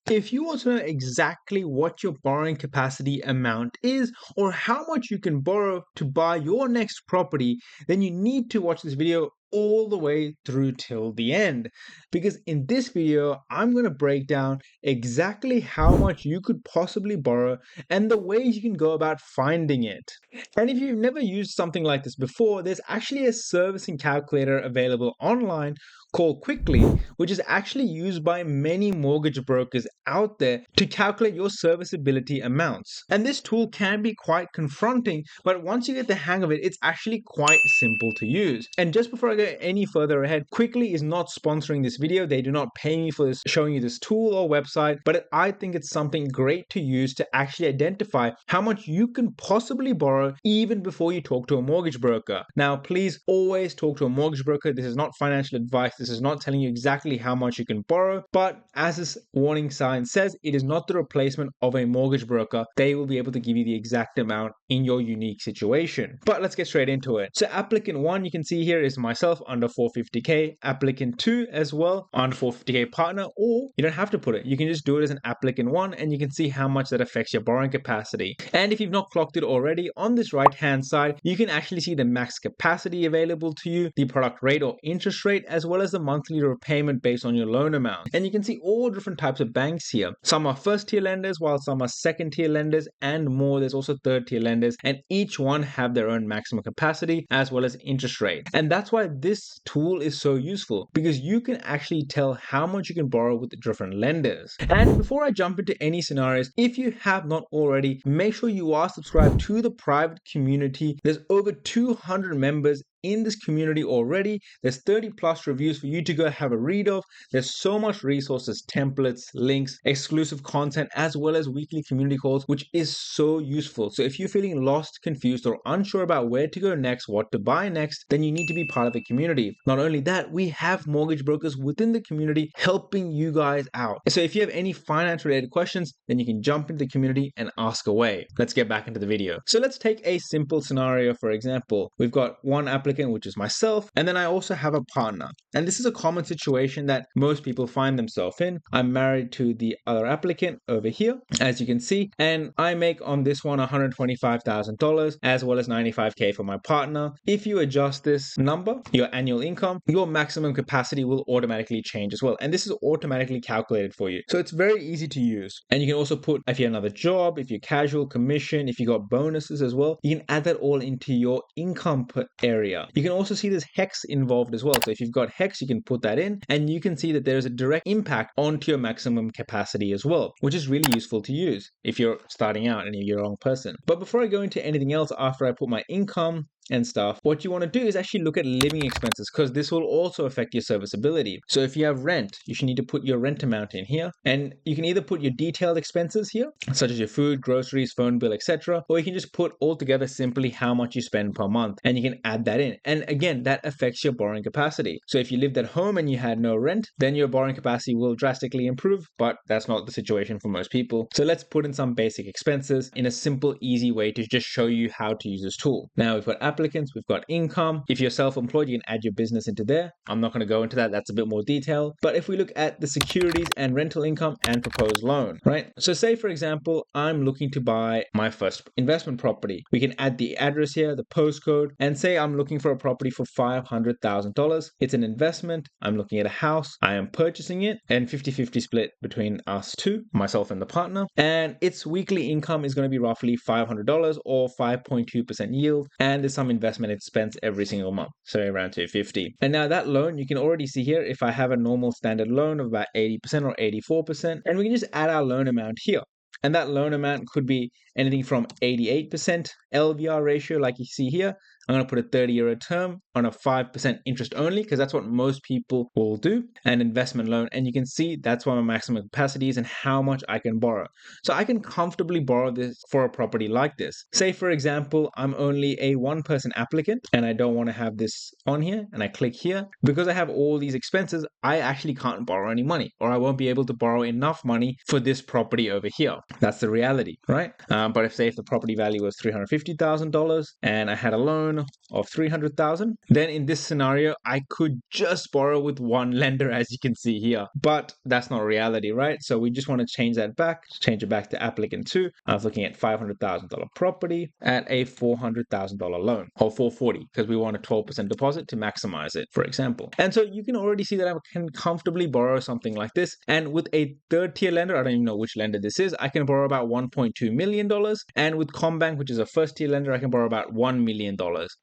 If you want to know exactly what your borrowing capacity amount is or how much you can borrow to buy your next property, then you need to watch this video all the way through till the end, because in this video I'm going to break down exactly how much you could possibly borrow and the ways you can go about finding it. And if you've never used something like this before, there's actually a servicing calculator available online called Quickly, which is actually used by many mortgage brokers out there to calculate your serviceability amounts. And this tool can be quite confronting, but once you get the hang of it, it's actually quite simple to use. And just before I go any further ahead, Quickly is not sponsoring this video. They do not pay me for this, showing you this tool or website, but I think it's something great to use to actually identify how much you can possibly borrow even before you talk to a mortgage broker. Now, please always talk to a mortgage broker. This is not financial advice. This is not telling you exactly how much you can borrow, but as this warning sign says, it is not the replacement of a mortgage broker. They will be able to give you the exact amount in your unique situation. But let's get straight into it. So applicant 1, you can see here, is myself, under 450k. Applicant 2 as well, under 450k partner, or you don't have to put it. You can just do it as an applicant 1 and you can see how much that affects your borrowing capacity. And if you've not clocked it already, on this right hand side, you can actually see the max capacity available to you, the product rate or interest rate, as well as the monthly repayment based on your loan amount. And you can see all different types of banks here. Some are first tier lenders, while some are second tier lenders, and more. There's also third tier lenders, and each one have their own maximum capacity as well as interest rate. And that's why this tool is so useful, because you can actually tell how much you can borrow with the different lenders. And before I jump into any scenarios, if you have not already, make sure you are subscribed to the private community. There's over 200 members in this community already. There's 30 plus reviews for you to go have a read of. There's so much resources, templates, links, exclusive content, as well as weekly community calls, which is so useful. So if you're feeling lost, confused, or unsure about where to go next, what to buy next, then you need to be part of the community. Not only that, we have mortgage brokers within the community helping you guys out. So if you have any finance related questions, then you can jump into the community and ask away. Let's get back into the video. So let's take a simple scenario. For example, we've got one applicant, which is myself, and then I also have a partner. And this is a common situation that most people find themselves in. I'm married to the other applicant over here, as you can see, and I make on this one $125,000 as well as 95k for my partner. If you adjust this number, your annual income, your maximum capacity will automatically change as well. And this is automatically calculated for you. So it's very easy to use. And you can also put, if you have another job, if you're casual, commission, if you got bonuses as well, you can add that all into your income area. You can also see there's HEX involved as well. So if you've got HEX, you can put that in and you can see that there's a direct impact onto your maximum capacity as well, which is really useful to use if you're starting out and you're a young person. But before I go into anything else, after I put my income and stuff, what you want to do is actually look at living expenses, because this will also affect your serviceability. So if you have rent, you should need to put your rent amount in here, and you can either put your detailed expenses here, such as your food, groceries, phone bill, etc., or you can just put all together simply how much you spend per month, and you can add that in. And again, that affects your borrowing capacity. So if you lived at home and you had no rent, then your borrowing capacity will drastically improve, but that's not the situation for most people. So let's put in some basic expenses in a simple, easy way to just show you how to use this tool. Now we've got applicants, we've got income. If you're self-employed, you can add your business into there. I'm not going to go into that. That's a bit more detail. But if we look at the securities and rental income and proposed loan, right? So say, for example, I'm looking to buy my first investment property. We can add the address here, the postcode, and say I'm looking for a property for $500,000. It's an investment. I'm looking at a house. I am purchasing it, and 50-50 split between us two, myself and the partner. And its weekly income is going to be roughly $500 or 5.2% yield. And there's some investment expense every single month, so around $250. And now that loan, you can already see here, if I have a normal standard loan of about 80% or 84%, and we can just add our loan amount here. And that loan amount could be anything from 88% LVR ratio, like you see here. I'm going to put a 30-year term on a 5% interest only, because that's what most people will do, an investment loan. And you can see that's what my maximum capacity is and how much I can borrow. So I can comfortably borrow this for a property like this. Say, for example, I'm only a one-person applicant and I don't want to have this on here, and I click here. Because I have all these expenses, I actually can't borrow any money, or I won't be able to borrow enough money for this property over here. That's the reality, right? But if the property value was $350,000 and I had a loan loan of 300,000, then in this scenario, I could just borrow with one lender, as you can see here. But that's not reality, right? So we just want to change that back, change it back to applicant 2. I was looking at $500,000 property at a $400,000 loan, or 440, because we want a 12% deposit to maximize it, for example. And so you can already see that I can comfortably borrow something like this. And with a third tier lender, I don't even know which lender this is, I can borrow about $1.2 million. And with CommBank, which is a first tier lender, I can borrow about $1 million.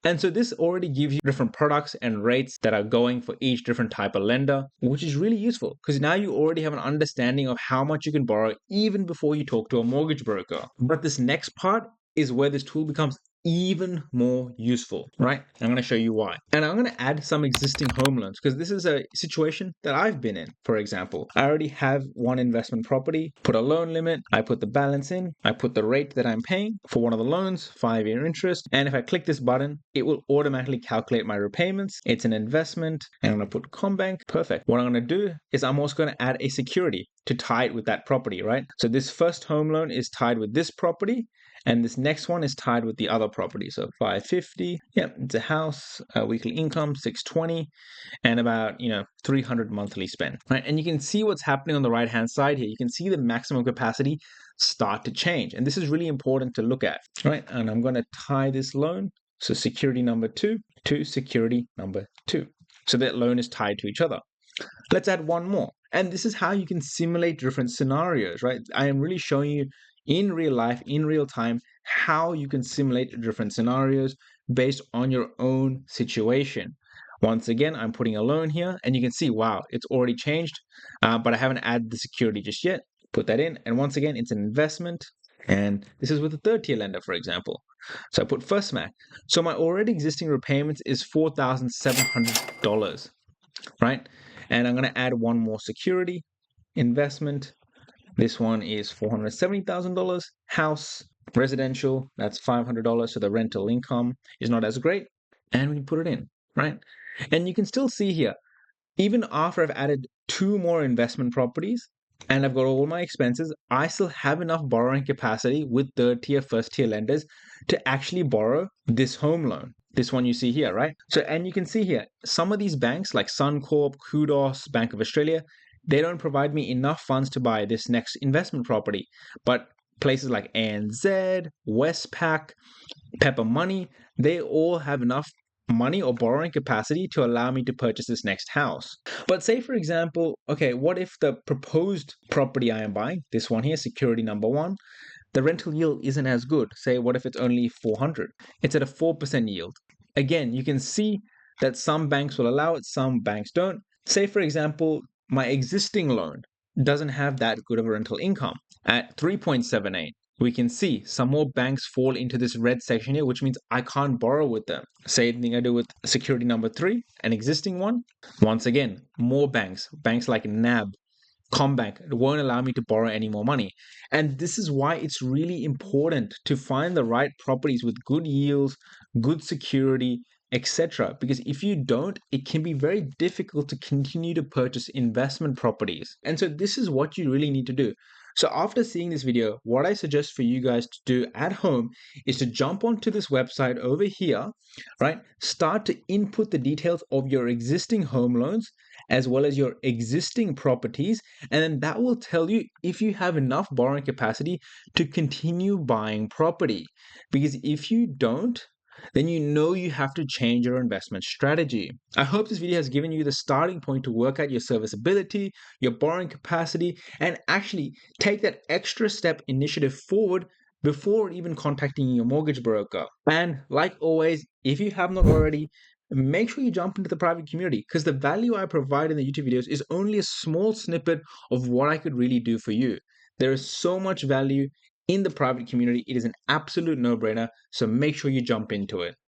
And so this already gives you different products and rates that are going for each different type of lender, which is really useful because now you already have an understanding of how much you can borrow even before you talk to a mortgage broker. But this next part is where this tool becomes even more useful, right? I'm going to show you why. And I'm going to add some existing home loans because this is a situation that I've been in. For example, I already have one investment property, put a loan limit, I put the balance in, I put the rate that I'm paying for one of the loans, 5-year interest. And if I click this button, it will automatically calculate my repayments. It's an investment and I'm going to put CommBank. Perfect. What I'm going to do is I'm also going to add a security to tie it with that property, right? So this first home loan is tied with this property. And this next one is tied with the other property. So 550, yeah, it's a house, weekly income, 620, and about, 300 monthly spend, right? And you can see what's happening on the right-hand side here. You can see the maximum capacity start to change. And this is really important to look at, right? And I'm going to tie this loan. So security number 2 to security number 2. So that loan is tied to each other. Let's add one more. And this is how you can simulate different scenarios, right? I am really showing you in real life, in real time, how you can simulate different scenarios based on your own situation. Once again, I'm putting a loan here and you can see, wow, it's already changed, but I haven't added the security just yet. Put that in. And once again, it's an investment. And this is with a third tier lender, for example. So I put First Mac. So my already existing repayments is $4,700, right? And I'm going to add one more security, investment. This one is $470,000. House, residential, that's $500. So the rental income is not as great. And we can put it in, right? And you can still see here, even after I've added 2 more investment properties and I've got all my expenses, I still have enough borrowing capacity with third tier, first tier lenders to actually borrow this home loan. This one you see here, right? So, and you can see here, some of these banks like Suncorp, Kudos, Bank of Australia, they don't provide me enough funds to buy this next investment property. But places like ANZ, Westpac, Pepper Money, they all have enough money or borrowing capacity to allow me to purchase this next house. But say, for example, okay, what if the proposed property I am buying, this one here, security number 1, the rental yield isn't as good? Say, what if it's only 400? It's at a 4% yield. Again, you can see that some banks will allow it, some banks don't. Say, for example, my existing loan doesn't have that good of a rental income at 3.78. We can see some more banks fall into this red section here, which means I can't borrow with them. Same thing I do with security number 3, an existing one. Once again, more banks like NAB, CommBank won't allow me to borrow any more money. And this is why it's really important to find the right properties with good yields, good security, etc. Because if you don't, it can be very difficult to continue to purchase investment properties. And so this is what you really need to do. So after seeing this video, what I suggest for you guys to do at home is to jump onto this website over here, right? Start to input the details of your existing home loans as well as your existing properties, and then that will tell you if you have enough borrowing capacity to continue buying property. Because if you don't, then you know you have to change your investment strategy. I hope this video has given you the starting point to work out your serviceability, your borrowing capacity, and actually take that extra step initiative forward before even contacting your mortgage broker. And like always, if you have not already, make sure you jump into the private community because the value I provide in the YouTube videos is only a small snippet of what I could really do for you. There is so much value in the private community. It is an absolute no-brainer, so make sure you jump into it.